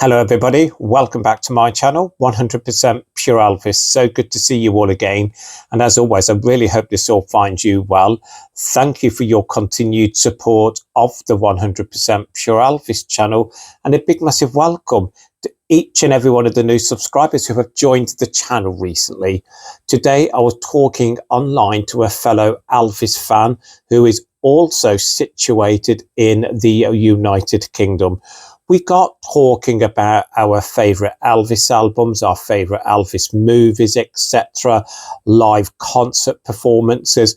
Hello everybody, welcome back to my channel, 100% Pure Elvis. So good to see you all again. And as always, I really hope this all finds you well. Thank you for your continued support of the 100% Pure Elvis channel. And a big massive welcome to each and every one of the new subscribers who have joined the channel recently. Today I was talking online to a fellow Elvis fan who is also situated in the United Kingdom. We got talking about our favourite Elvis albums, our favourite Elvis movies, etc., live concert performances.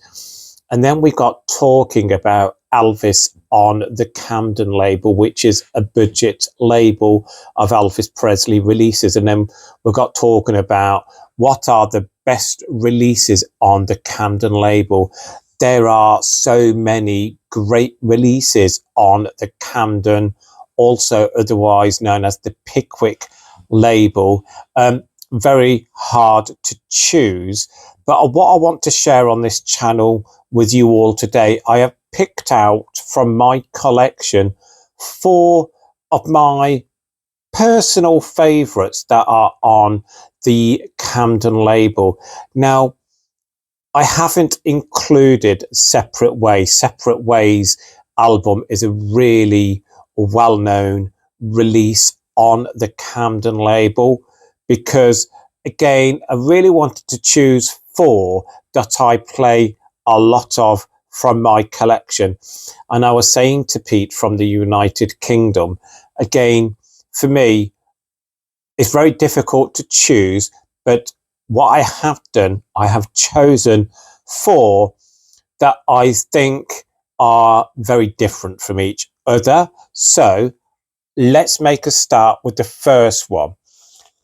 And then we got talking about Elvis on the Camden label, which is a budget label of Elvis Presley releases. And then we got talking about what are the best releases on the Camden label. There are so many great releases on the Camden, also otherwise known as the Pickwick label. Very hard to choose, but what I want to share on this channel with you all today, I have picked out from my collection 4 of my personal favorites that are on the Camden label. Now, I haven't included Separate Ways. Separate Ways album is a really well-known release on the Camden label because, again, I really wanted to choose 4 that I play a lot of from my collection. And I was saying to Pete from the United Kingdom, again, for me, it's very difficult to choose, but what I have done, I have chosen 4 that I think are very different from each other. So let's make a start with the first one,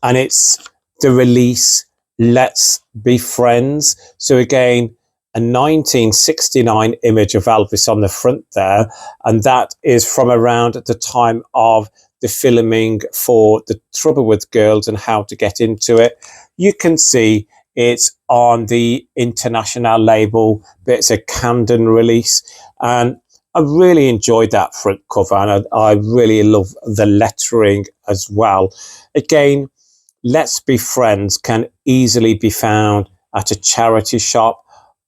and it's the release Let's Be Friends. So again, a 1969 image of Elvis on the front there, and that is from around the time of the filming for The Trouble with Girls and How to Get Into It. You can see it's on the international label, but it's a Camden release, and I really enjoyed that front cover, and I really love the lettering as well. Again, Let's Be Friends can easily be found at a charity shop,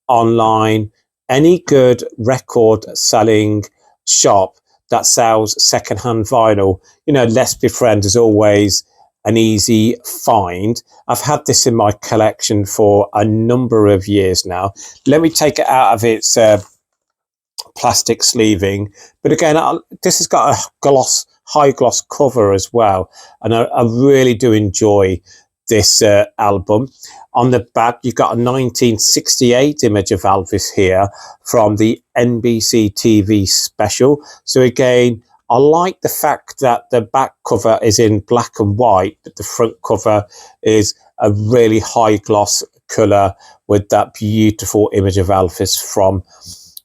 online, any good record selling shop that sells secondhand vinyl. You know, Let's Be Friends is always an easy find. I've had this in my collection for a number of years now. Let me take it out of its plastic sleeving, but again, this has got a high gloss cover as well, and I really do enjoy this album. On the back, you've got a 1968 image of Elvis here from the NBC TV special. So again, I like the fact that the back cover is in black and white, but the front cover is a really high gloss colour with that beautiful image of Elvis from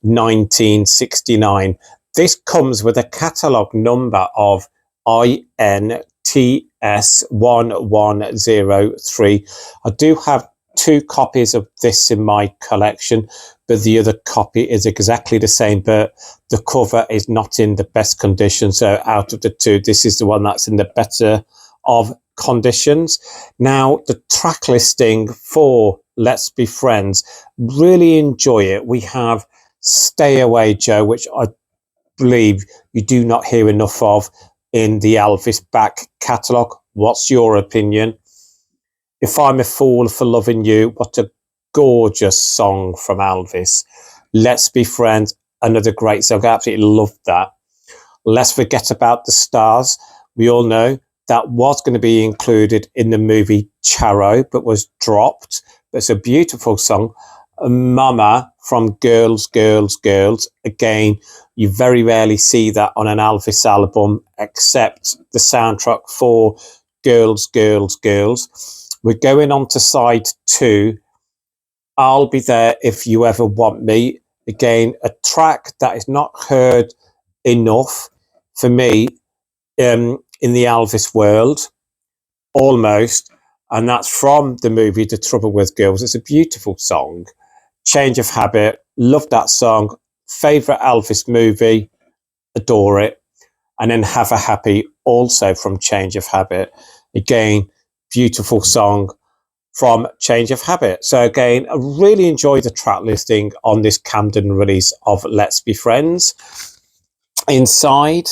1969. This comes with a catalogue number of INTS1103. I do have 2 copies of this in my collection, but the other copy is exactly the same, but the cover is not in the best condition. So out of the 2, this is the one that's in the better of conditions. Now, the track listing for Let's Be Friends, really enjoy it. We have Stay Away Joe, which I believe you do not hear enough of in the Elvis back catalogue. What's your opinion? If I'm a Fool for Loving You, what a gorgeous song from Elvis. Let's Be Friends, another great song. I absolutely love that. Let's Forget About the Stars. We all know that was going to be included in the movie Charo, but was dropped. It's a beautiful song. Mama from Girls, Girls, Girls. Again, you very rarely see that on an Elvis album, except the soundtrack for Girls, Girls, Girls. We're going on to side 2. I'll Be There If You Ever Want Me. Again, a track that is not heard enough for me in the Elvis world, almost. And that's from the movie The Trouble with Girls. It's a beautiful song. Change of Habit, love that song. Favorite Elvis movie, adore it. and then Have a Happy, also from Change of Habit. Again, beautiful song from Change of Habit. So again, I really enjoyed the track listing on this Camden release of Let's Be Friends. Inside,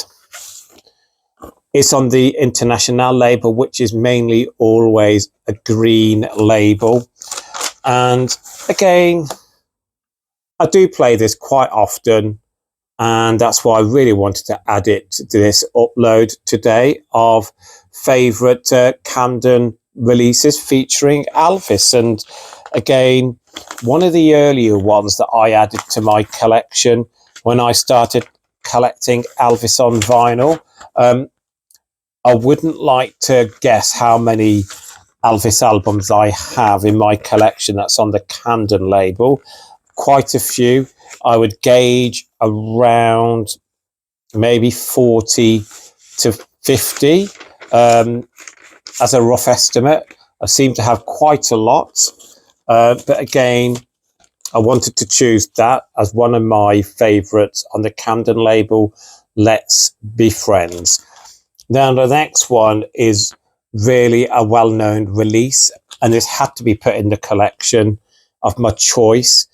it's on the International label, which is mainly always a green label. And again, I do play this quite often, and that's why I really wanted to add it to this upload today of favourite Camden releases featuring Elvis. And again, one of the earlier ones that I added to my collection when I started collecting Elvis on vinyl. I wouldn't like to guess how many Elvis albums I have in my collection that's on the Camden label. Quite a few. I would gauge around maybe 40 to 50 as a rough estimate. I seem to have quite a lot, but again, I wanted to choose that as one of my favourites on the Camden label, Let's Be Friends. Now the next one is really a well-known release, and this had to be put in the collection of my choice,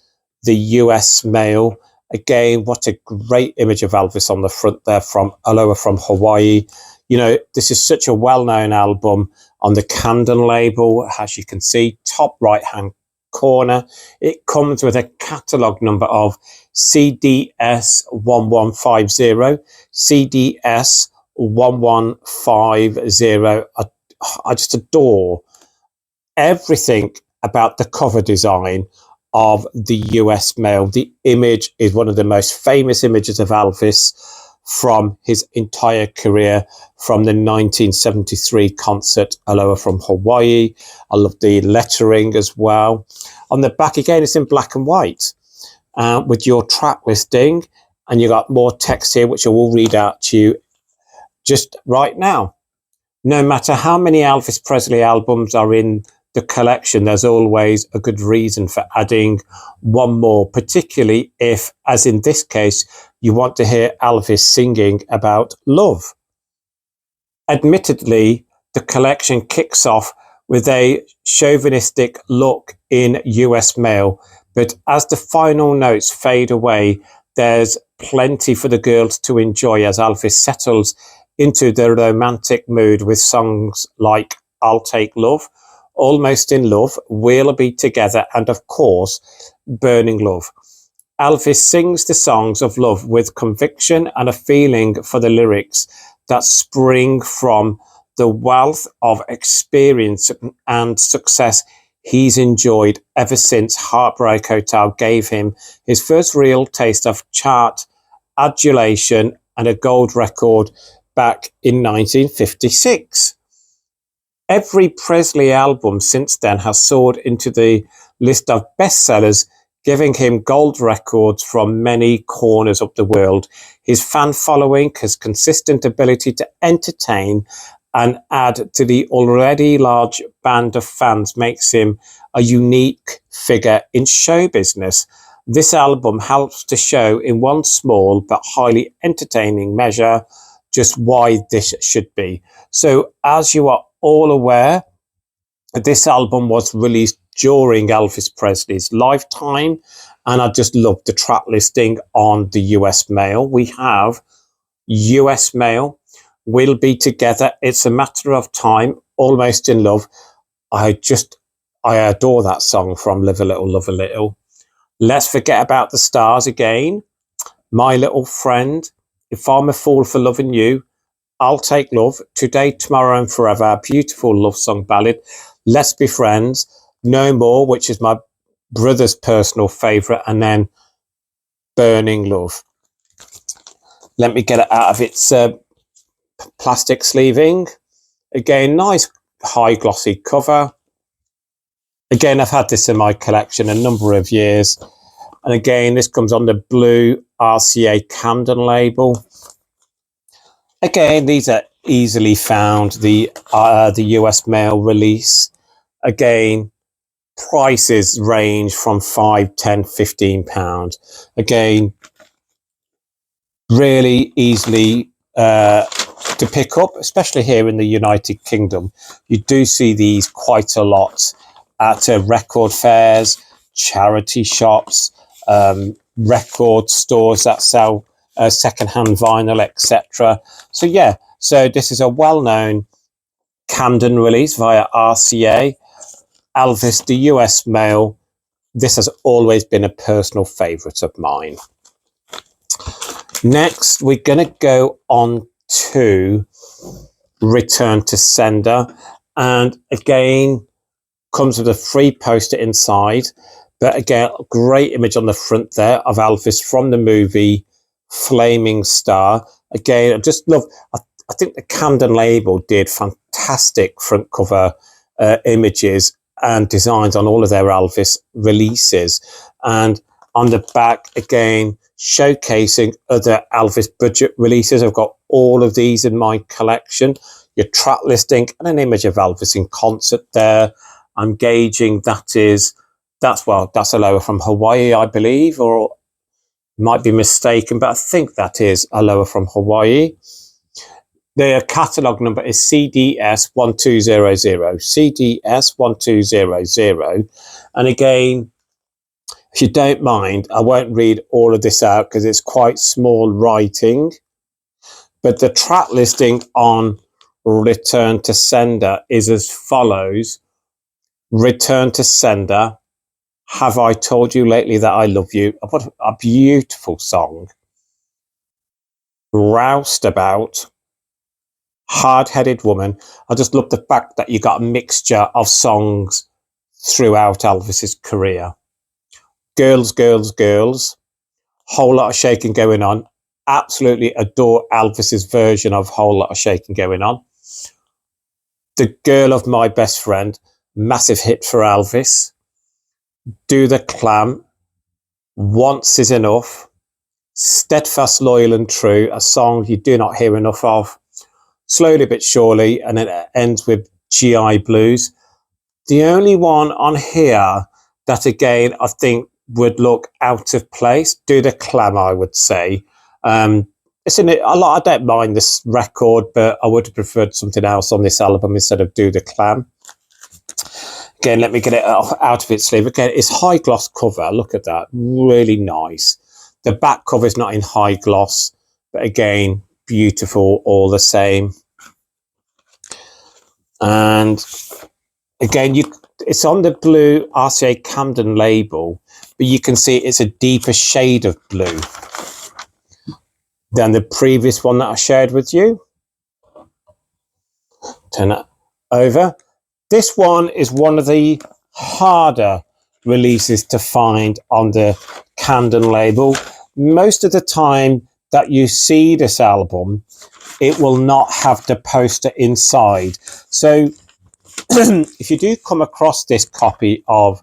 the US Mail. Again, what a great image of Elvis on the front there from Aloha from Hawaii. You know, this is such a well-known album on the Camden label. As you can see, top right-hand corner, it comes with a catalogue number of CDS 1150, CDS 1150. I just adore everything about the cover design of the US Mail. The image is one of the most famous images of Elvis from his entire career, from the 1973 concert Aloha from Hawaii. I love the lettering as well. On the back, again, it's in black and white with your track listing, and you got more text here, which I will read out to you just right now. No matter how many Elvis Presley albums are in the collection, there's always a good reason for adding one more, particularly if, as in this case, you want to hear Elvis singing about love. Admittedly, the collection kicks off with a chauvinistic look in US Mail, but as the final notes fade away, there's plenty for the girls to enjoy as Elvis settles into the romantic mood with songs like I'll Take Love, Almost in Love, We'll Be Together, and of course, Burning Love. Elvis sings the songs of love with conviction and a feeling for the lyrics that spring from the wealth of experience and success he's enjoyed ever since Heartbreak Hotel gave him his first real taste of chart adulation and a gold record back in 1956. Every Presley album since then has soared into the list of bestsellers, giving him gold records from many corners of the world. His fan following, his consistent ability to entertain and add to the already large band of fans makes him a unique figure in show business. This album helps to show in one small but highly entertaining measure just why this should be. So as you are all aware, this album was released during Elvis Presley's lifetime, and I just love the track listing on the US Mail. We have US Mail, We'll Be Together, It's a Matter of Time, Almost in Love. I adore that song from Live a Little, Love a Little. Let's Forget About the Stars Again, My Little Friend, If I'm a Fool for Loving You, I'll Take Love, Today, Tomorrow and Forever, a beautiful love song ballad. Let's Be Friends, No More, which is my brother's personal favourite, and then Burning Love. Let me get it out of its plastic sleeving. Again, nice high glossy cover. Again, I've had this in my collection a number of years. And again, this comes on the blue RCA Camden label. Again, these are easily found, the US Mail release. Again, prices range from £5, £10, £15. Again, really easily to pick up, especially here in the United Kingdom. You do see these quite a lot at record fairs, charity shops, record stores that sell second-hand vinyl, etc. So yeah, so this is a well-known Camden release via RCA. Elvis, the US Mail. This has always been a personal favourite of mine. Next, we're going to go on to Return to Sender. And again, comes with a free poster inside. But again, a great image on the front there of Elvis from the movie Flaming Star. Again, I just love, I think the Camden label did fantastic front cover images and designs on all of their Elvis releases. And on the back, again, showcasing other Elvis budget releases. I've got all of these in my collection. Your track listing and an image of Elvis in concert there. I'm gauging that's a lower from Hawaii, I believe, or might be mistaken, but I think that is a lower from Hawaii. The catalogue number is CDS1200, CDS1200. And again, if you don't mind, I won't read all of this out because it's quite small writing. But the track listing on Return to Sender is as follows. Return to Sender. Have I Told You Lately That I Love You? What a beautiful song. Roustabout. Hard-Headed Woman. I just love the fact that you got a mixture of songs throughout Elvis's career. Girls, Girls, Girls. Whole Lot of Shaking Going On. Absolutely adore Elvis's version of Whole Lot of Shaking Going On. The Girl of My Best Friend. Massive hit for Elvis. Do the Clam. Once Is Enough. Steadfast, Loyal and True. A song you do not hear enough of. Slowly but Surely, and then it ends with GI Blues. The only one on here that, again, I think would look out of place, Do the Clam, I would say. It's in it a lot. I don't mind this record, but I would have preferred something else on this album instead of Do the Clam. Again, let me get it out of its sleeve. Again, it's high gloss cover. Look at that. Really nice. The back cover is not in high gloss, but again, beautiful all the same. And again, it's on the blue RCA Camden label, but you can see it's a deeper shade of blue than the previous one that I shared with you. Turn that over. This one is one of the harder releases to find on the Camden label. Most of the time that you see this album, it will not have the poster inside. So if you do come across this copy of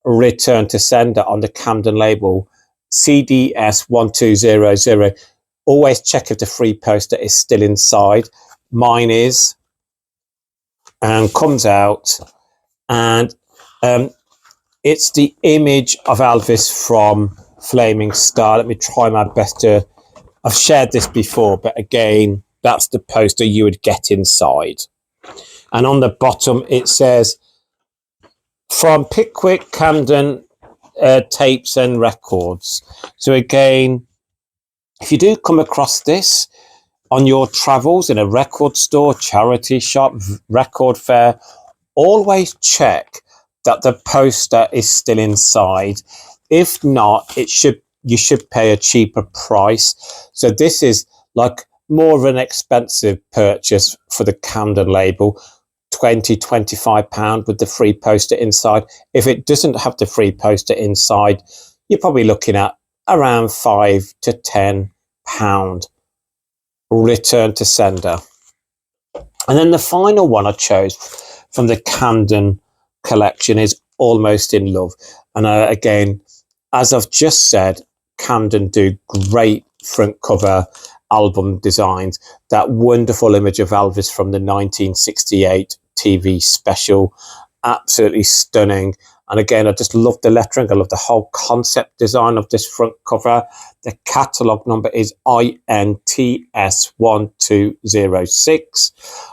Return to Sender on the Camden label, CDS1200, always check if the free poster is still inside. Mine is, and comes out, and it's the image of Elvis from Flaming Star. Let me try my best to, I've shared this before, but again, that's the poster you would get inside. And on the bottom, it says, from Pickwick, Camden, tapes and records. So again, if you do come across this on your travels in a record store, charity shop, record fair, always check that the poster is still inside. If not, you should pay a cheaper price. So this is like more of an expensive purchase for the Camden label, £20-25 with the free poster inside. If it doesn't have the free poster inside, you're probably looking at around £5 to £10. Return to Sender. And then the final one I chose from the Camden collection is Almost in Love. And again, as I've just said, Camden do great front cover album designs. That wonderful image of Elvis from the 1968 TV special, absolutely stunning. And again, I just love the lettering. I love the whole concept design of this front cover. The catalogue number is INTS1206.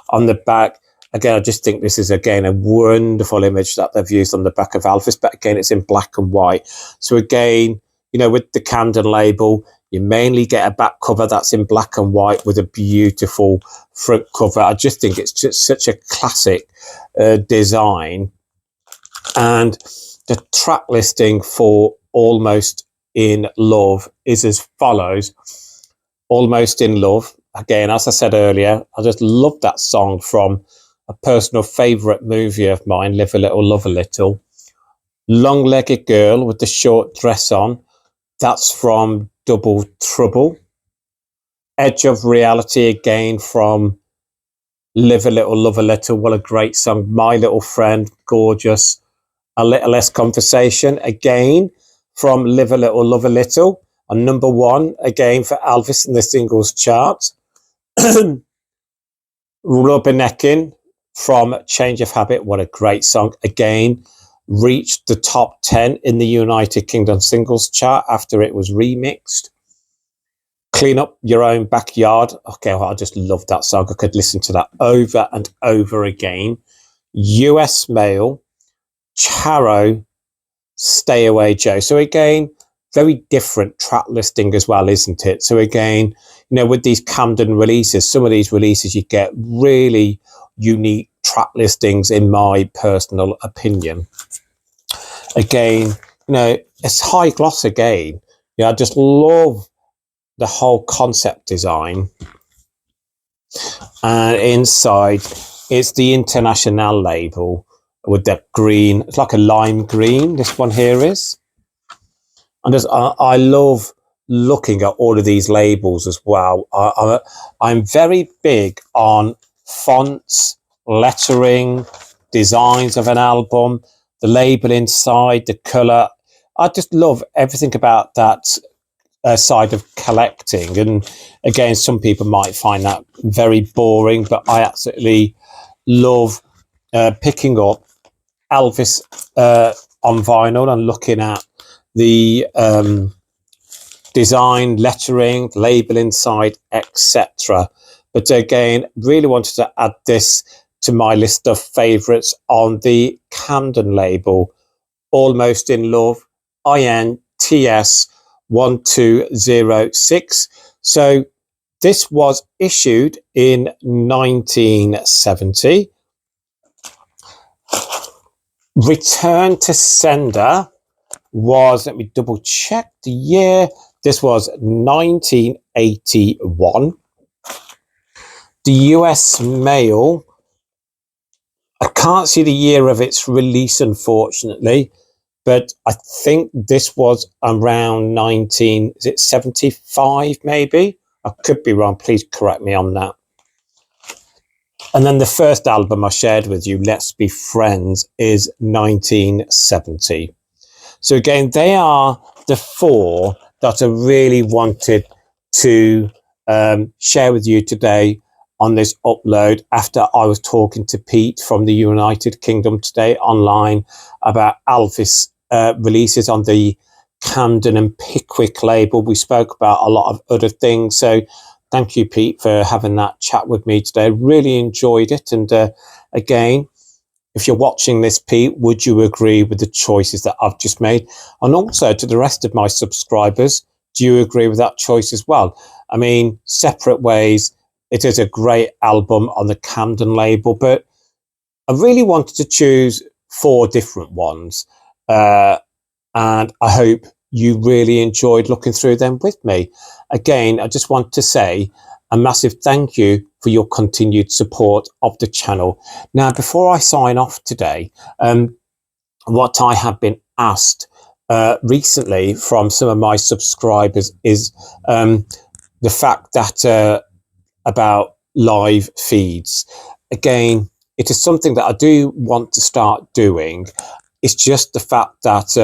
On the back, again, I just think this is, again, a wonderful image that they've used on the back of Elvis. But again, it's in black and white. So again, you know, with the Camden label, you mainly get a back cover that's in black and white with a beautiful front cover. I just think it's just such a classic design. And the track listing for Almost in Love is as follows. Almost in Love. Again, as I said earlier, I just love that song from a personal favourite movie of mine, Live a Little, Love a Little. Long-legged girl with the short dress on. That's from Double Trouble. Edge of Reality, again, from Live a Little, Love a Little. What a great song. My Little Friend, gorgeous. A Little Less Conversation, again, from Live a Little, Love a Little. And number one, again, for Elvis in the singles chart. Rubbernecking from Change of Habit. What a great song. Again, reached the top 10 in the United Kingdom singles chart after it was remixed. Clean Up Your Own Backyard. Okay, well, I just love that song. I could listen to that over and over again. US Mail. Charo, Stay Away Joe. So again, very different track listing as well, isn't it? So again, you know, with these Camden releases, some of these releases you get really unique track listings, in my personal opinion. Again, you know, it's high gloss again. Yeah, I just love the whole concept design. And inside, it's the International label with that green. It's like a lime green, this one here is. And just, I love looking at all of these labels as well. I'm very big on fonts, lettering, designs of an album, the label inside, the colour. I just love everything about that side of collecting. And again, some people might find that very boring, but I absolutely love picking up Elvis on vinyl and looking at the design, lettering, label inside, etc. But again, really wanted to add this to my list of favourites on the Camden label. Almost in Love, INTS 1206. So this was issued in 1970. Return to sender was, let me double check the year, this was 1981. The US mail, I can't see the year of its release, unfortunately, but I think this was around 1975 maybe? I could be wrong, please correct me on that. And then the first album I shared with you, Let's Be Friends, is 1970. So again, they are the four that I really wanted to share with you today on this upload, after I was talking to Pete from the United Kingdom today online about Elvis releases on the Camden and Pickwick label. We spoke about a lot of other things. So thank you, Pete, for having that chat with me today. Really enjoyed it. And again, if you're watching this, Pete, would you agree with the choices that I've just made? And also to the rest of my subscribers, do you agree with that choice as well? I mean, separate ways. It is a great album on the Camden label, but I really wanted to choose 4 different ones. And I hope you really enjoyed looking through them with me. Again, I just want to say a massive thank you for your continued support of the channel. Now, before I sign off today, what I have been asked recently from some of my subscribers is the fact that about live feeds. Again, it is something that I do want to start doing. It's just the fact that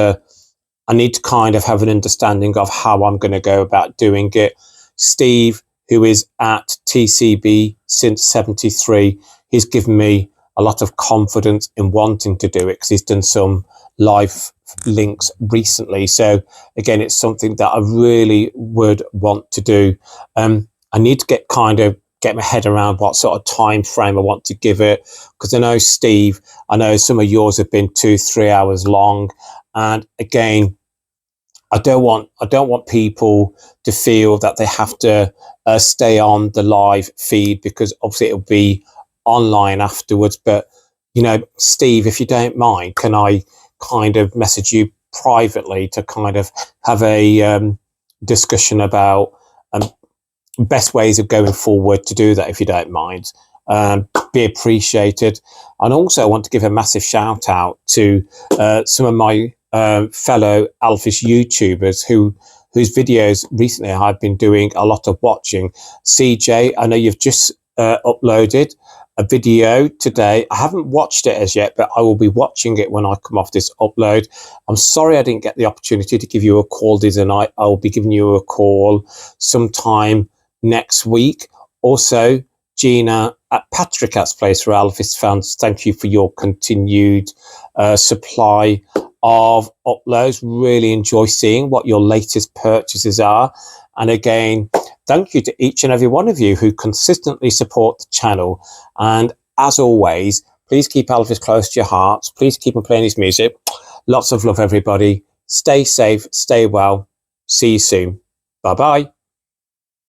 I need to kind of have an understanding of how I'm going to go about doing it. Steve, who is at TCB since 73, he's given me a lot of confidence in wanting to do it, because he's done some live links recently. So again, it's something that I really would want to do. I need to get my head around what sort of time frame I want to give it, because I know, Steve, I know some of yours have been 2-3 hours long, and again, I don't want people to feel that they have to stay on the live feed, because obviously it'll be online afterwards. But Steve, if you don't mind, can I kind of message you privately to kind of have a discussion about best ways of going forward to do that, if you don't mind? Be appreciated. And also I want to give a massive shout out to some of my fellow Elvis YouTubers whose videos recently I've been doing a lot of watching. CJ, I know you've just uploaded a video today. I haven't watched it as yet, but I will be watching it when I come off this upload. I'm sorry I didn't get the opportunity to give you a call tonight. I'll be giving you a call sometime next week. Also, Gina at Patrick's Place for Elvis fans, thank you for your continued supply of uploads. Really enjoy seeing what your latest purchases are. And again, thank you to each and every one of you who consistently support the channel. And as always, please keep Elvis close to your hearts. Please keep on playing his music. Lots of love, everybody. Stay safe, stay well. See you soon. Bye-bye.